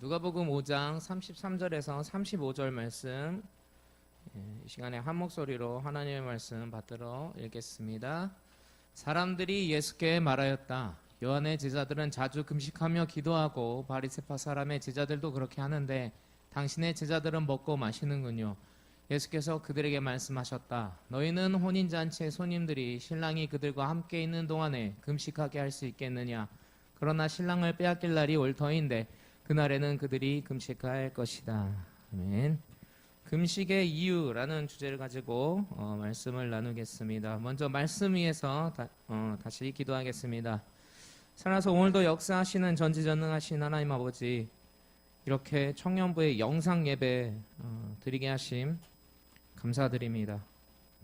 누가복음 5장 33절에서 35절 말씀, 이 시간에 한 목소리로 하나님의 말씀 받들어 읽겠습니다. 사람들이 예수께 말하였다. 요한의 제자들은 자주 금식하며 기도하고 바리새파 사람의 제자들도 그렇게 하는데 당신의 제자들은 먹고 마시는군요. 예수께서 그들에게 말씀하셨다. 너희는 혼인잔치의 손님들이 신랑이 그들과 함께 있는 동안에 금식하게 할 수 있겠느냐? 그러나 신랑을 빼앗길 날이 올 터인데 그날에는 그들이 금식할 것이다. 아멘. 금식의 이유라는 주제를 가지고 말씀을 나누겠습니다. 먼저 말씀 위에서 다시 기도하겠습니다. 살아서 오늘도 역사하시는 전지전능하신 하나님 아버지, 이렇게 청년부의 영상 예배 드리게 하심 감사드립니다.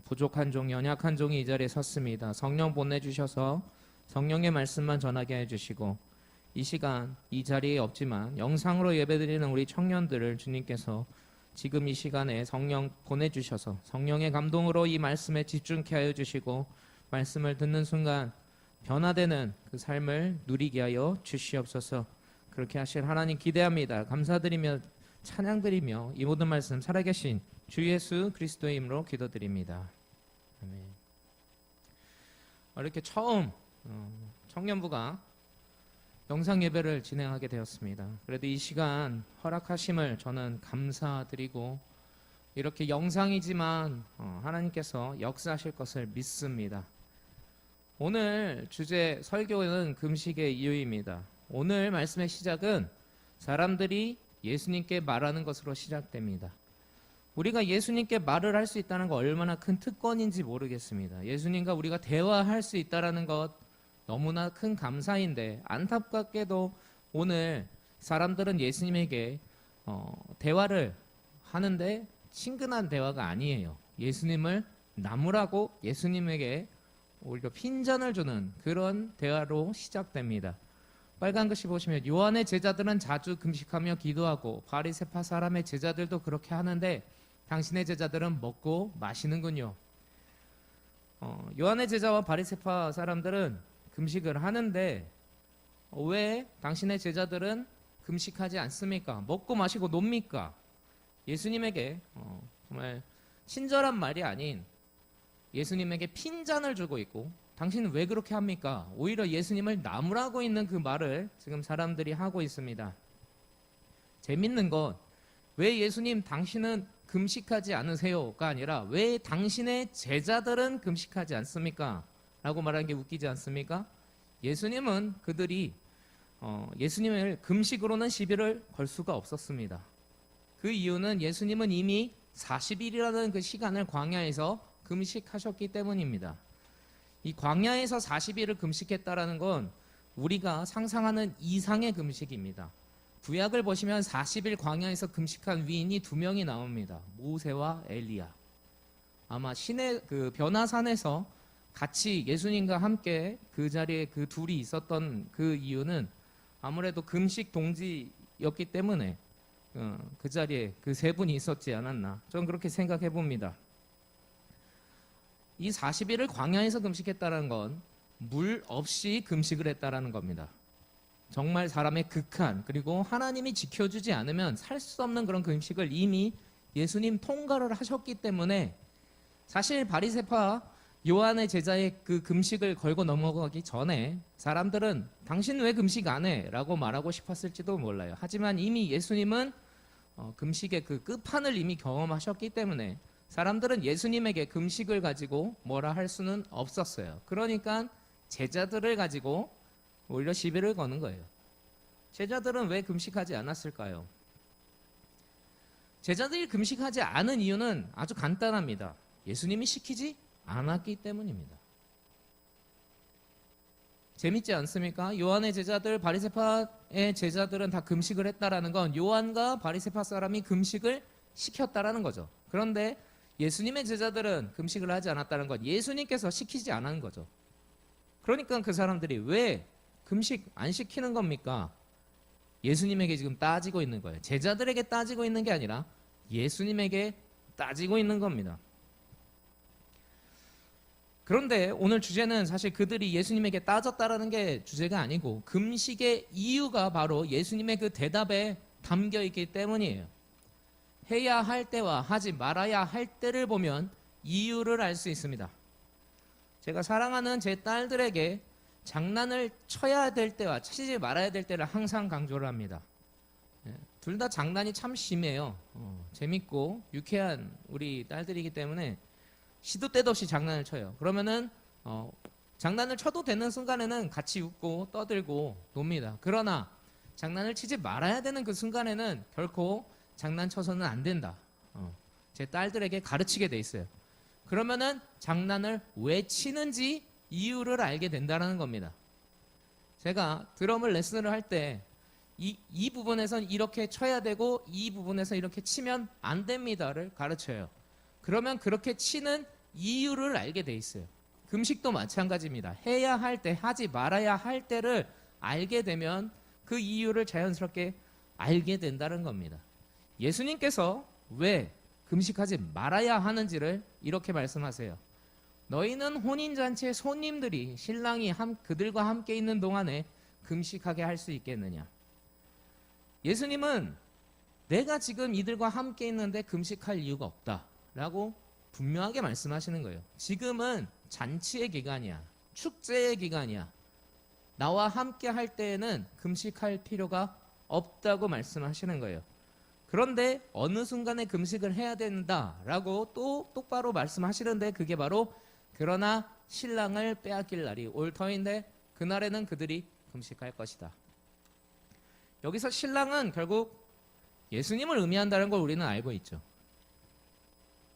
부족한 종, 연약한 종이 이 자리에 섰습니다. 성령 보내주셔서 성령의 말씀만 전하게 해주시고 이 시간 이 자리에 없지만 영상으로 예배드리는 우리 청년들을 주님께서 지금 이 시간에 성령 보내주셔서 성령의 감동으로 이 말씀에 집중케 하여 주시고 말씀을 듣는 순간 변화되는 그 삶을 누리게 하여 주시옵소서. 그렇게 하실 하나님 기대합니다. 감사드리며 찬양드리며 이 모든 말씀 살아계신 주 예수 그리스도의 이름으로 기도드립니다. 아멘. 이렇게 처음 청년부가 영상 예배를 진행하게 되었습니다. 그래도 이 시간 허락하심을 저는 감사드리고 이렇게 영상이지만 하나님께서 역사하실 것을 믿습니다. 오늘 주제 설교는 금식의 이유입니다. 오늘 말씀의 시작은 사람들이 예수님께 말하는 것으로 시작됩니다. 우리가 예수님께 말을 할 수 있다는 거 얼마나 큰 특권인지 모르겠습니다. 예수님과 우리가 대화할 수 있다는 것 너무나 큰 감사인데 안타깝게도 오늘 사람들은 예수님에게 대화를 하는데 친근한 대화가 아니에요. 예수님을 나무라고 예수님에게 오히려 핀잔을 주는 그런 대화로 시작됩니다. 빨간 글씨 보시면 요한의 제자들은 자주 금식하며 기도하고 바리새파 사람의 제자들도 그렇게 하는데 당신의 제자들은 먹고 마시는군요. 요한의 제자와 바리새파 사람들은 금식을 하는데 왜 당신의 제자들은 금식하지 않습니까? 먹고 마시고 놉니까? 예수님에게 정말 친절한 말이 아닌 예수님에게 핀잔을 주고 있고 당신은 왜 그렇게 합니까? 오히려 예수님을 나무라고 있는 그 말을 지금 사람들이 하고 있습니다. 재밌는 건 왜 예수님 당신은 금식하지 않으세요가 아니라 왜 당신의 제자들은 금식하지 않습니까? 라고 말하는 게 웃기지 않습니까? 예수님은 그들이 예수님을 금식으로는 시비를 걸 수가 없었습니다. 그 이유는 예수님은 이미 40일이라는 그 시간을 광야에서 금식하셨기 때문입니다. 이 광야에서 40일을 금식했다라는 건 우리가 상상하는 이상의 금식입니다. 구약을 보시면 40일 광야에서 금식한 위인이 2명이 나옵니다. 모세와 엘리야. 아마 신의 그 변화산에서 같이 예수님과 함께 그 자리에 그 둘이 있었던 그 이유는 아무래도 금식 동지였기 때문에 그 자리에 그 세 분이 있었지 않았나, 저는 그렇게 생각해 봅니다. 이 40일을 광야에서 금식했다는 건 물 없이 금식을 했다라는 겁니다. 정말 사람의 극한, 그리고 하나님이 지켜주지 않으면 살 수 없는 그런 금식을 이미 예수님 통과를 하셨기 때문에 사실 바리새파 요한의 제자의 그 금식을 걸고 넘어가기 전에 사람들은 당신 왜 금식 안 해? 라고 말하고 싶었을지도 몰라요. 하지만 이미 예수님은 금식의 그 끝판을 이미 경험하셨기 때문에 사람들은 예수님에게 금식을 가지고 뭐라 할 수는 없었어요. 그러니까 제자들을 가지고 오히려 시비를 거는 거예요. 제자들은 왜 금식하지 않았을까요? 제자들이 금식하지 않은 이유는 아주 간단합니다. 예수님이 시키지 않았기 때문입니다. 재밌지 않습니까? 요한의 제자들, 바리새파의 제자들은 다 금식을 했다라는 건 요한과 바리새파 사람이 금식을 시켰다라는 거죠. 그런데 예수님의 제자들은 금식을 하지 않았다는 건 예수님께서 시키지 않은 거죠. 그러니까 그 사람들이 왜 금식 안 시키는 겁니까? 예수님에게 지금 따지고 있는 거예요. 제자들에게 따지고 있는 게 아니라 예수님에게 따지고 있는 겁니다. 그런데 오늘 주제는 사실 그들이 예수님에게 따졌다라는 게 주제가 아니고 금식의 이유가 바로 예수님의 그 대답에 담겨 있기 때문이에요. 해야 할 때와 하지 말아야 할 때를 보면 이유를 알 수 있습니다. 제가 사랑하는 제 딸들에게 장난을 쳐야 될 때와 치지 말아야 될 때를 항상 강조를 합니다. 둘 다 장난이 참 심해요. 재밌고 유쾌한 우리 딸들이기 때문에 시도 때도 없이 장난을 쳐요. 그러면은 장난을 쳐도 되는 순간에는 같이 웃고 떠들고 놉니다. 그러나 장난을 치지 말아야 되는 그 순간에는 결코 장난쳐서는 안 된다. 제 딸들에게 가르치게 돼 있어요. 그러면은 장난을 왜 치는지 이유를 알게 된다는 겁니다. 제가 드럼을 레슨을 할 때 이 부분에선 이렇게 쳐야 되고 이 부분에서 이렇게 치면 안 됩니다를 가르쳐요. 그러면 그렇게 치는 이유를 알게 돼 있어요. 금식도 마찬가지입니다. 해야 할 때, 하지 말아야 할 때를 알게 되면 그 이유를 자연스럽게 알게 된다는 겁니다. 예수님께서 왜 금식하지 말아야 하는지를 이렇게 말씀하세요. 너희는 혼인잔치의 손님들이 신랑이 그들과 함께 있는 동안에 금식하게 할 수 있겠느냐. 예수님은 내가 지금 이들과 함께 있는데 금식할 이유가 없다라고 분명하게 말씀하시는 거예요. 지금은 잔치의 기간이야. 축제의 기간이야. 나와 함께 할 때에는 금식할 필요가 없다고 말씀하시는 거예요. 그런데 어느 순간에 금식을 해야 된다라고 또 똑바로 말씀하시는데 그게 바로 그러나 신랑을 빼앗길 날이 올 터인데 그날에는 그들이 금식할 것이다. 여기서 신랑은 결국 예수님을 의미한다는 걸 우리는 알고 있죠.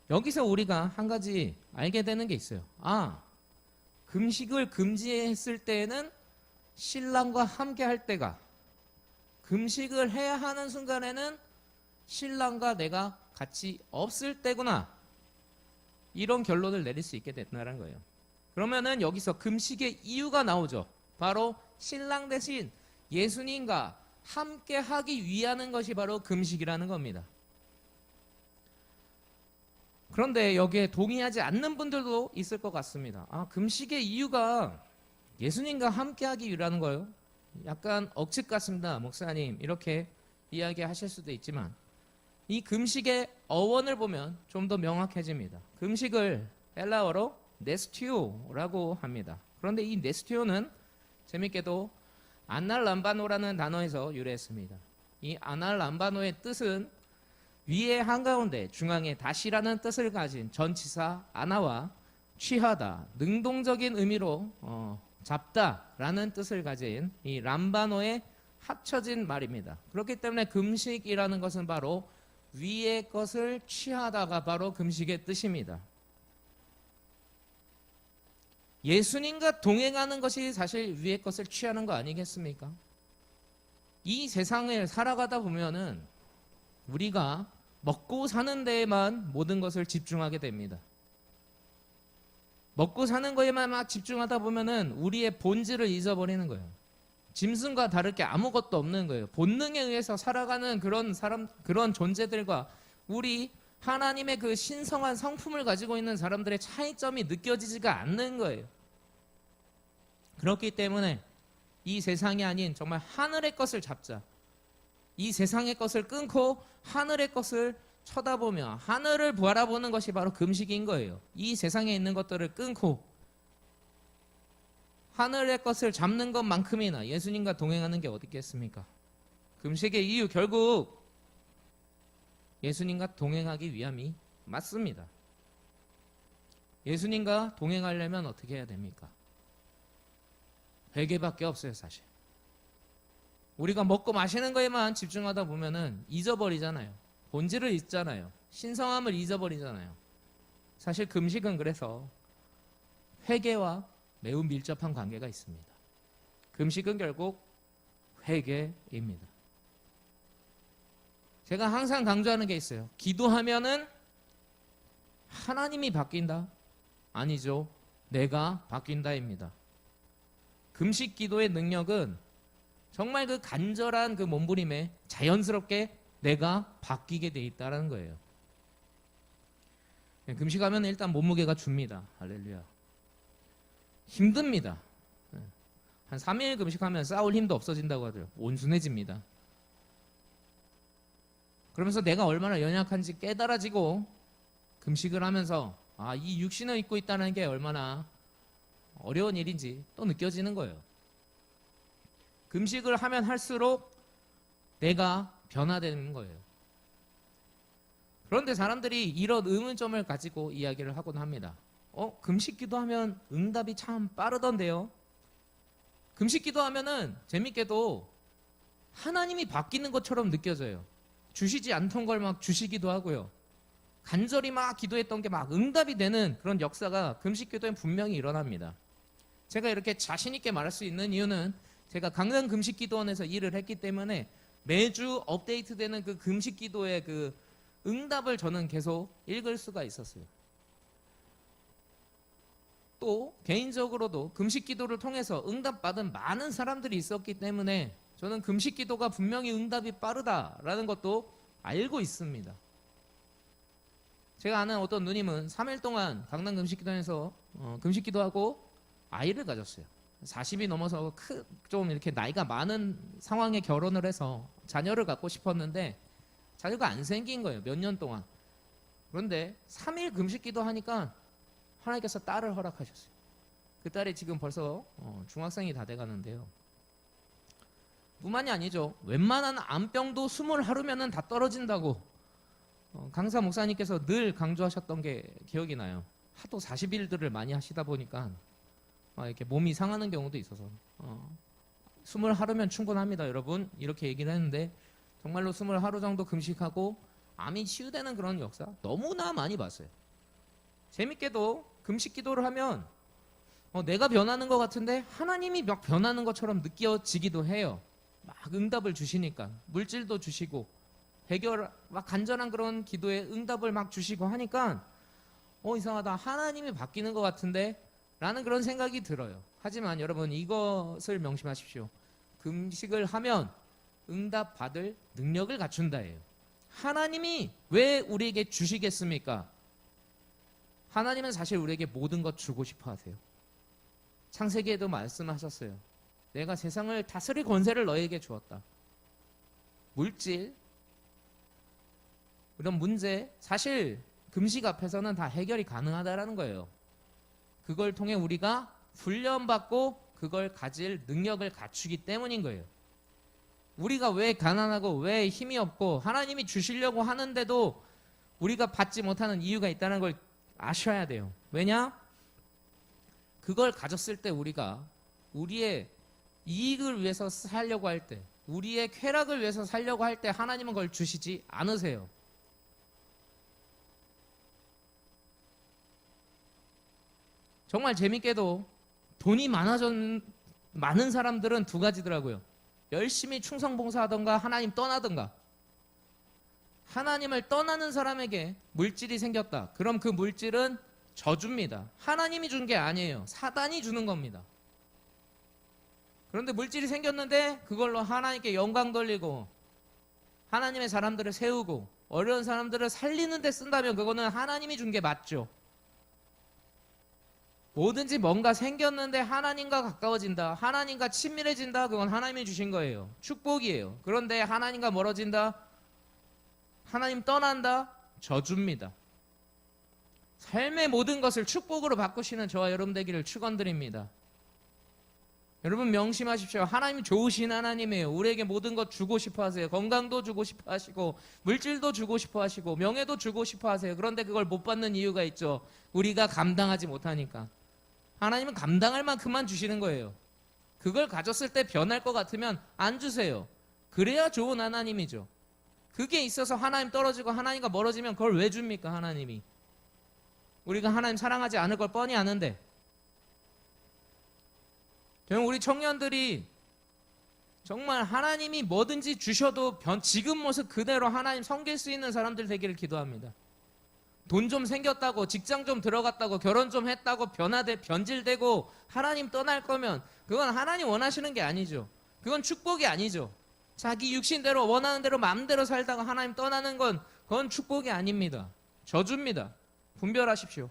여기서 우리가 한 가지 알게 되는 게 있어요. 금식을 금지했을 때에는 신랑과 함께 할 때가, 금식을 해야 하는 순간에는 신랑과 내가 같이 없을 때구나. 이런 결론을 내릴 수 있게 된다는 거예요. 그러면은 여기서 금식의 이유가 나오죠. 바로 신랑 대신 예수님과 함께 하기 위하는 것이 바로 금식이라는 겁니다. 그런데 여기에 동의하지 않는 분들도 있을 것 같습니다. 금식의 이유가 예수님과 함께 하기 위하는 거예요? 약간 억측 같습니다, 목사님. 이렇게 이야기하실 수도 있지만 이 금식의 어원을 보면 좀 더 명확해집니다. 금식을 헬라어로 네스티오라고 합니다. 그런데 이 네스티오는 재밌게도 아날람바노라는 단어에서 유래했습니다. 이 아날람바노의 뜻은 위의 한가운데 중앙에 다시라는 뜻을 가진 전치사 아나와 취하다, 능동적인 의미로 잡다라는 뜻을 가진 이 람바노의 합쳐진 말입니다. 그렇기 때문에 금식이라는 것은 바로 위의 것을 취하다가 바로 금식의 뜻입니다. 예수님과 동행하는 것이 사실 위의 것을 취하는 거 아니겠습니까? 이 세상을 살아가다 보면은 우리가 먹고 사는 데에만 모든 것을 집중하게 됩니다. 먹고 사는 거에만 막 집중하다 보면은 우리의 본질을 잊어버리는 거예요. 짐승과 다를 게 아무것도 없는 거예요. 본능에 의해서 살아가는 그런 존재들과 우리 하나님의 그 신성한 성품을 가지고 있는 사람들의 차이점이 느껴지지가 않는 거예요. 그렇기 때문에 이 세상이 아닌 정말 하늘의 것을 잡자. 이 세상의 것을 끊고 하늘의 것을 쳐다보며 하늘을 바라보는 것이 바로 금식인 거예요. 이 세상에 있는 것들을 끊고 하늘의 것을 잡는 것만큼이나 예수님과 동행하는 게 어디 있겠습니까? 금식의 이유 결국 예수님과 동행하기 위함이 맞습니다. 예수님과 동행하려면 어떻게 해야 됩니까? 회개밖에 없어요, 사실. 우리가 먹고 마시는 거에만 집중하다 보면은 잊어버리잖아요. 본질을 잊잖아요. 신성함을 잊어버리잖아요. 사실 금식은 그래서 회개와 매우 밀접한 관계가 있습니다. 금식은 결국 회개입니다. 제가 항상 강조하는 게 있어요. 기도하면은 하나님이 바뀐다? 아니죠. 내가 바뀐다입니다. 금식 기도의 능력은 정말 그 간절한 그 몸부림에 자연스럽게 내가 바뀌게 돼 있다는 거예요. 금식하면 일단 몸무게가 줍니다. 할렐루야. 힘듭니다. 한 3일 금식하면 싸울 힘도 없어진다고 하더라고요. 온순해집니다. 그러면서 내가 얼마나 연약한지 깨달아지고 금식을 하면서 이 육신을 입고 있다는 게 얼마나 어려운 일인지 또 느껴지는 거예요. 금식을 하면 할수록 내가 변화되는 거예요. 그런데 사람들이 이런 의문점을 가지고 이야기를 하곤 합니다. 금식 기도하면 응답이 참 빠르던데요. 금식 기도하면은 재밌게도 하나님이 바뀌는 것처럼 느껴져요. 주시지 않던 걸 막 주시기도 하고요. 간절히 막 기도했던 게 막 응답이 되는 그런 역사가 금식 기도에 분명히 일어납니다. 제가 이렇게 자신 있게 말할 수 있는 이유는 제가 강릉 금식 기도원에서 일을 했기 때문에 매주 업데이트되는 그 금식 기도의 그 응답을 저는 계속 읽을 수가 있었어요. 또 개인적으로도 금식 기도를 통해서 응답받은 많은 사람들이 있었기 때문에 저는 금식 기도가 분명히 응답이 빠르다라는 것도 알고 있습니다. 제가 아는 어떤 누님은 3일 동안 강남 금식 기도원에서 금식 기도하고 아이를 가졌어요. 40이 넘어서 좀 이렇게 나이가 많은 상황에 결혼을 해서 자녀를 갖고 싶었는데 자녀가 안 생긴 거예요. 몇 년 동안. 그런데 3일 금식 기도하니까 하나님께서 딸을 허락하셨어요. 그 딸이 지금 벌써 중학생이 다 돼가는데요. 뿐만이 아니죠. 웬만한 암병도 20하루면은 다 떨어진다고 강사 목사님께서 늘 강조하셨던 게 기억이 나요. 하도 40일들을 많이 하시다 보니까 이렇게 몸이 상하는 경우도 있어서 20하루면 충분합니다 여러분, 이렇게 얘기를 했는데 정말로 20하루 정도 금식하고 암이 치유되는 그런 역사 너무나 많이 봤어요. 재밌게도 금식 기도를 하면 내가 변하는 것 같은데 하나님이 막 변하는 것처럼 느껴지기도 해요. 막 응답을 주시니까 물질도 주시고 해결 막 간절한 그런 기도에 응답을 막 주시고 하니까 이상하다, 하나님이 바뀌는 것 같은데 라는 그런 생각이 들어요. 하지만 여러분 이것을 명심하십시오. 금식을 하면 응답 받을 능력을 갖춘다예요. 하나님이 왜 우리에게 주시겠습니까? 하나님은 사실 우리에게 모든 것 주고 싶어 하세요. 창세기에도 말씀하셨어요. 내가 세상을 다스릴 권세를 너에게 주었다. 물질, 이런 문제 사실 금식 앞에서는 다 해결이 가능하다라는 거예요. 그걸 통해 우리가 훈련받고 그걸 가질 능력을 갖추기 때문인 거예요. 우리가 왜 가난하고 왜 힘이 없고 하나님이 주시려고 하는데도 우리가 받지 못하는 이유가 있다는 걸 아셔야 돼요. 왜냐? 그걸 가졌을 때 우리가 우리의 이익을 위해서 살려고 할 때, 우리의 쾌락을 위해서 살려고 할 때 하나님은 그걸 주시지 않으세요. 정말 재밌게도 돈이 많은 사람들은 두 가지더라고요. 열심히 충성봉사하던가 하나님 떠나던가. 하나님을 떠나는 사람에게 물질이 생겼다. 그럼 그 물질은 저주입니다. 하나님이 준 게 아니에요. 사단이 주는 겁니다. 그런데 물질이 생겼는데 그걸로 하나님께 영광 돌리고 하나님의 사람들을 세우고 어려운 사람들을 살리는 데 쓴다면 그거는 하나님이 준 게 맞죠. 뭐든지 뭔가 생겼는데 하나님과 가까워진다, 하나님과 친밀해진다, 그건 하나님이 주신 거예요. 축복이에요. 그런데 하나님과 멀어진다, 하나님 떠난다, 저주입니다. 삶의 모든 것을 축복으로 바꾸시는 저와 여러분 되기를 축원드립니다. 여러분 명심하십시오. 하나님 좋으신 하나님이에요. 우리에게 모든 것 주고 싶어 하세요. 건강도 주고 싶어 하시고 물질도 주고 싶어 하시고 명예도 주고 싶어 하세요. 그런데 그걸 못 받는 이유가 있죠. 우리가 감당하지 못하니까. 하나님은 감당할 만큼만 주시는 거예요. 그걸 가졌을 때 변할 것 같으면 안 주세요. 그래야 좋은 하나님이죠. 그게 있어서 하나님 떨어지고 하나님과 멀어지면 그걸 왜 줍니까? 하나님이. 우리가 하나님 사랑하지 않을 걸 뻔히 아는데. 우리 청년들이 정말 하나님이 뭐든지 주셔도 지금 모습 그대로 하나님 섬길 수 있는 사람들 되기를 기도합니다. 돈 좀 생겼다고, 직장 좀 들어갔다고, 결혼 좀 했다고 변질되고 하나님 떠날 거면 그건 하나님 원하시는 게 아니죠. 그건 축복이 아니죠. 자기 육신대로 원하는 대로 마음대로 살다가 하나님 떠나는 건 그건 축복이 아닙니다. 저주입니다. 분별하십시오.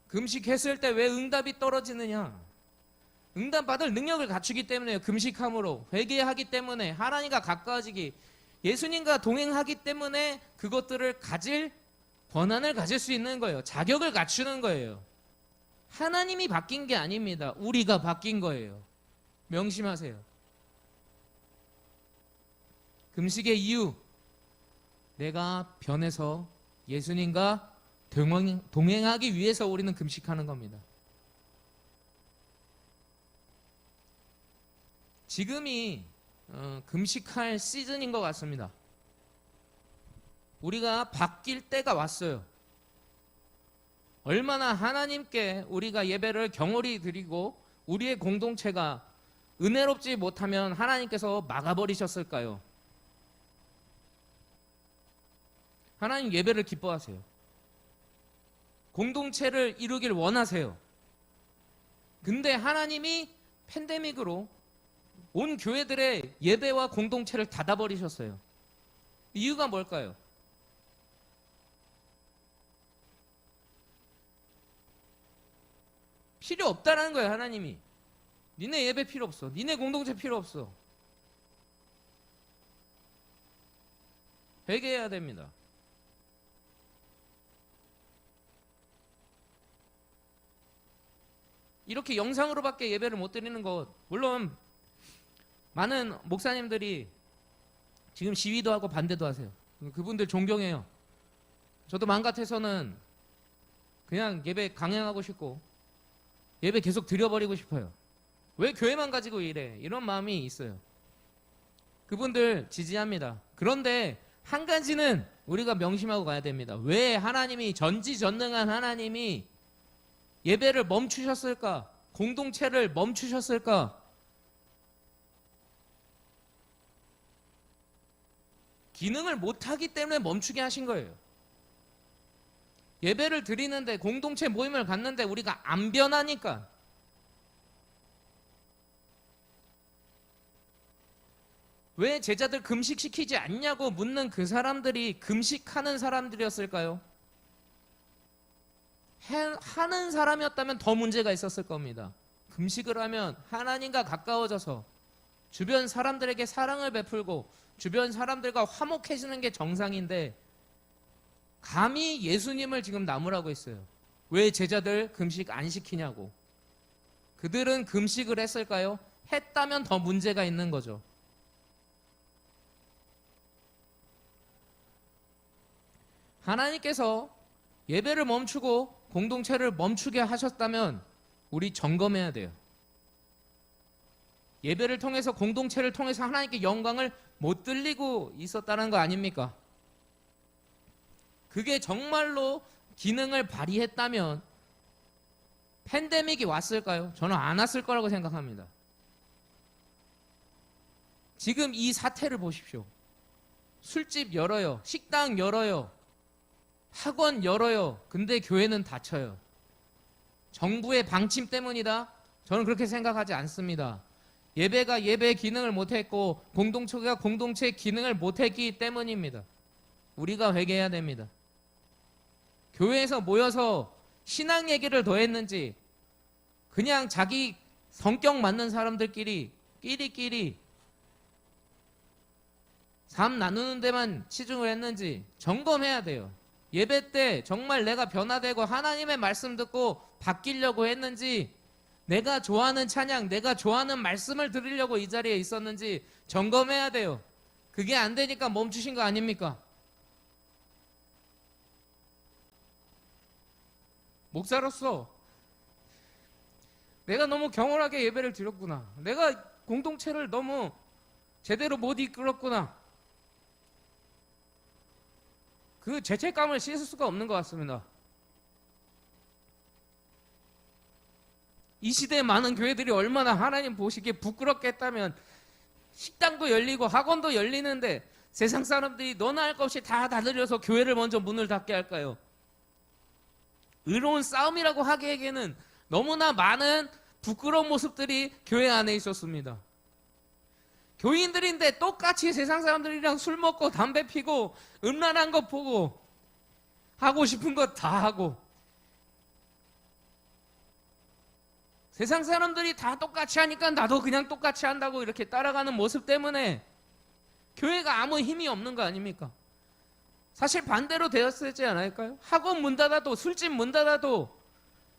금식했을 때 왜 응답이 떨어지느냐? 응답받을 능력을 갖추기 때문에요. 금식함으로 회개하기 때문에 하나님과 가까워지기, 예수님과 동행하기 때문에 그것들을 가질 권한을 가질 수 있는 거예요. 자격을 갖추는 거예요. 하나님이 바뀐 게 아닙니다. 우리가 바뀐 거예요. 명심하세요. 금식의 이유, 내가 변해서 예수님과 동행하기 위해서 우리는 금식하는 겁니다. 지금이 금식할 시즌인 것 같습니다. 우리가 바뀔 때가 왔어요. 얼마나 하나님께 우리가 예배를 경홀히 드리고 우리의 공동체가 은혜롭지 못하면 하나님께서 막아버리셨을까요? 하나님 예배를 기뻐하세요. 공동체를 이루길 원하세요. 근데 하나님이 팬데믹으로 온 교회들의 예배와 공동체를 닫아버리셨어요. 이유가 뭘까요? 필요 없다라는 거예요. 하나님이 니네 예배 필요 없어. 니네 공동체 필요 없어. 회개해야 됩니다. 이렇게 영상으로밖에 예배를 못 드리는 것, 물론 많은 목사님들이 지금 시위도 하고 반대도 하세요. 그분들 존경해요. 저도 마음 같아서는 그냥 예배 강행하고 싶고 예배 계속 드려버리고 싶어요. 왜 교회만 가지고 이래? 이런 마음이 있어요. 그분들 지지합니다. 그런데 한 가지는 우리가 명심하고 가야 됩니다. 왜 하나님이, 전지전능한 하나님이 예배를 멈추셨을까? 공동체를 멈추셨을까? 기능을 못하기 때문에 멈추게 하신 거예요. 예배를 드리는데, 공동체 모임을 갖는데 우리가 안 변하니까. 왜 제자들 금식시키지 않냐고 묻는 그 사람들이 금식하는 사람들이었을까요? 하는 사람이었다면 더 문제가 있었을 겁니다. 금식을 하면 하나님과 가까워져서 주변 사람들에게 사랑을 베풀고 주변 사람들과 화목해지는 게 정상인데 감히 예수님을 지금 나무라고 했어요. 왜 제자들 금식 안 시키냐고. 그들은 금식을 했을까요? 했다면 더 문제가 있는 거죠. 하나님께서 예배를 멈추고 공동체를 멈추게 하셨다면 우리 점검해야 돼요. 예배를 통해서, 공동체를 통해서 하나님께 영광을 못 들리고 있었다는 거 아닙니까? 그게 정말로 기능을 발휘했다면 팬데믹이 왔을까요? 저는 안 왔을 거라고 생각합니다. 지금 이 사태를 보십시오. 술집 열어요. 식당 열어요. 학원 열어요. 근데 교회는 닫혀요. 정부의 방침 때문이다? 저는 그렇게 생각하지 않습니다. 예배가 예배 기능을 못했고 공동체가 공동체 기능을 못했기 때문입니다. 우리가 회개해야 됩니다. 교회에서 모여서 신앙 얘기를 더 했는지 그냥 자기 성격 맞는 사람들끼리 끼리끼리 삶 나누는 데만 치중을 했는지 점검해야 돼요. 예배 때 정말 내가 변화되고 하나님의 말씀 듣고 바뀌려고 했는지, 내가 좋아하는 찬양, 내가 좋아하는 말씀을 들으려고 이 자리에 있었는지 점검해야 돼요. 그게 안 되니까 멈추신 거 아닙니까? 목사로서 내가 너무 경홀하게 예배를 드렸구나. 내가 공동체를 너무 제대로 못 이끌었구나. 그 죄책감을 씻을 수가 없는 것 같습니다. 이 시대에 많은 교회들이 얼마나 하나님 보시기에 부끄럽게 했다면 식당도 열리고 학원도 열리는데 세상 사람들이 너나 할 것 없이 다 닫으려서 교회를 먼저 문을 닫게 할까요? 의로운 싸움이라고 하기에는 너무나 많은 부끄러운 모습들이 교회 안에 있었습니다. 교인들인데 똑같이 세상 사람들이랑 술 먹고 담배 피고 음란한 거 보고 하고 싶은 거 다 하고, 세상 사람들이 다 똑같이 하니까 나도 그냥 똑같이 한다고 이렇게 따라가는 모습 때문에 교회가 아무 힘이 없는 거 아닙니까? 사실 반대로 되었지 않을까요? 학원 문 닫아도, 술집 문 닫아도,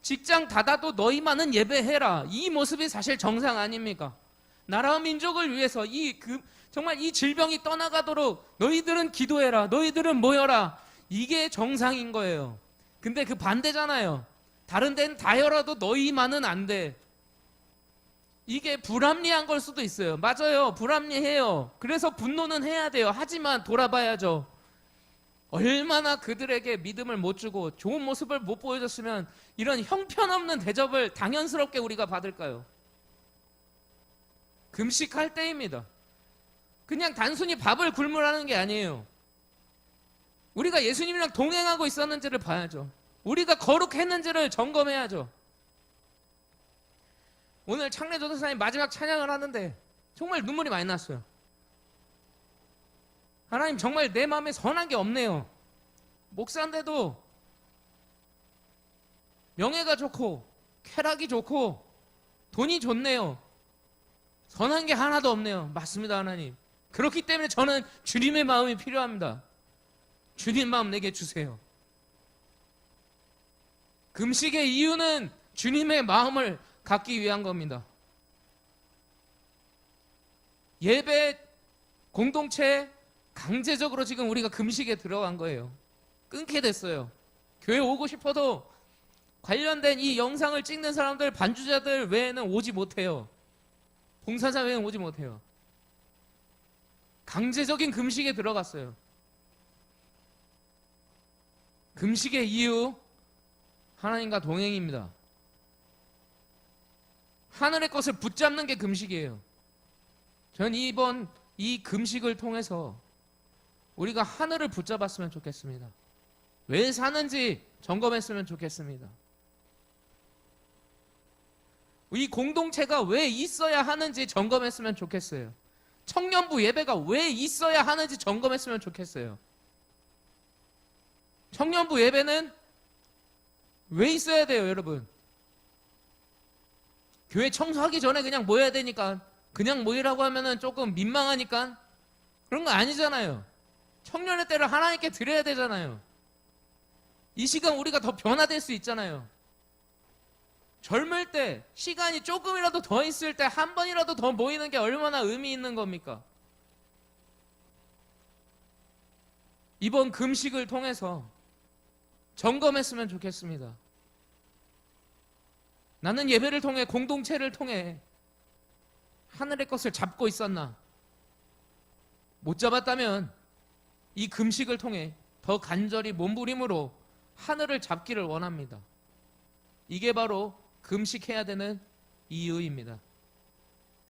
직장 닫아도 너희만은 예배해라. 이 모습이 사실 정상 아닙니까? 나라와 민족을 위해서 정말 이 질병이 떠나가도록 너희들은 기도해라. 너희들은 모여라. 이게 정상인 거예요. 근데 그 반대잖아요. 다른 데는 다 열어도 너희만은 안 돼. 이게 불합리한 걸 수도 있어요. 맞아요. 불합리해요. 그래서 분노는 해야 돼요. 하지만 돌아봐야죠. 얼마나 그들에게 믿음을 못 주고 좋은 모습을 못 보여줬으면 이런 형편없는 대접을 당연스럽게 우리가 받을까요? 금식할 때입니다. 그냥 단순히 밥을 굶으라는 게 아니에요. 우리가 예수님이랑 동행하고 있었는지를 봐야죠. 우리가 거룩했는지를 점검해야죠. 오늘 창래전도사님 마지막 찬양을 하는데 정말 눈물이 많이 났어요. 하나님, 정말 내 마음에 선한 게 없네요. 목사인데도 명예가 좋고 쾌락이 좋고 돈이 좋네요. 선한 게 하나도 없네요. 맞습니다, 하나님. 그렇기 때문에 저는 주님의 마음이 필요합니다. 주님 마음 내게 주세요. 금식의 이유는 주님의 마음을 갖기 위한 겁니다. 예배 공동체 강제적으로 지금 우리가 금식에 들어간 거예요. 끊게 됐어요. 교회 오고 싶어도 관련된 이 영상을 찍는 사람들, 반주자들 외에는 오지 못해요. 봉사자 외에는 오지 못해요. 강제적인 금식에 들어갔어요. 금식의 이유, 하나님과 동행입니다. 하늘의 것을 붙잡는 게 금식이에요. 전 이번 이 금식을 통해서 우리가 하늘을 붙잡았으면 좋겠습니다. 왜 사는지 점검했으면 좋겠습니다. 이 공동체가 왜 있어야 하는지 점검했으면 좋겠어요. 청년부 예배가 왜 있어야 하는지 점검했으면 좋겠어요. 청년부 예배는 왜 있어야 돼요, 여러분? 교회 청소하기 전에 그냥 모여야 되니까, 그냥 모이라고 하면은 조금 민망하니까 그런 거 아니잖아요. 청년의 때를 하나님께 드려야 되잖아요. 이 시간 우리가 더 변화될 수 있잖아요. 젊을 때, 시간이 조금이라도 더 있을 때 한 번이라도 더 모이는 게 얼마나 의미 있는 겁니까? 이번 금식을 통해서 점검했으면 좋겠습니다. 나는 예배를 통해, 공동체를 통해 하늘의 것을 잡고 있었나? 못 잡았다면 이 금식을 통해 더 간절히 몸부림으로 하늘을 잡기를 원합니다. 이게 바로 금식해야 되는 이유입니다.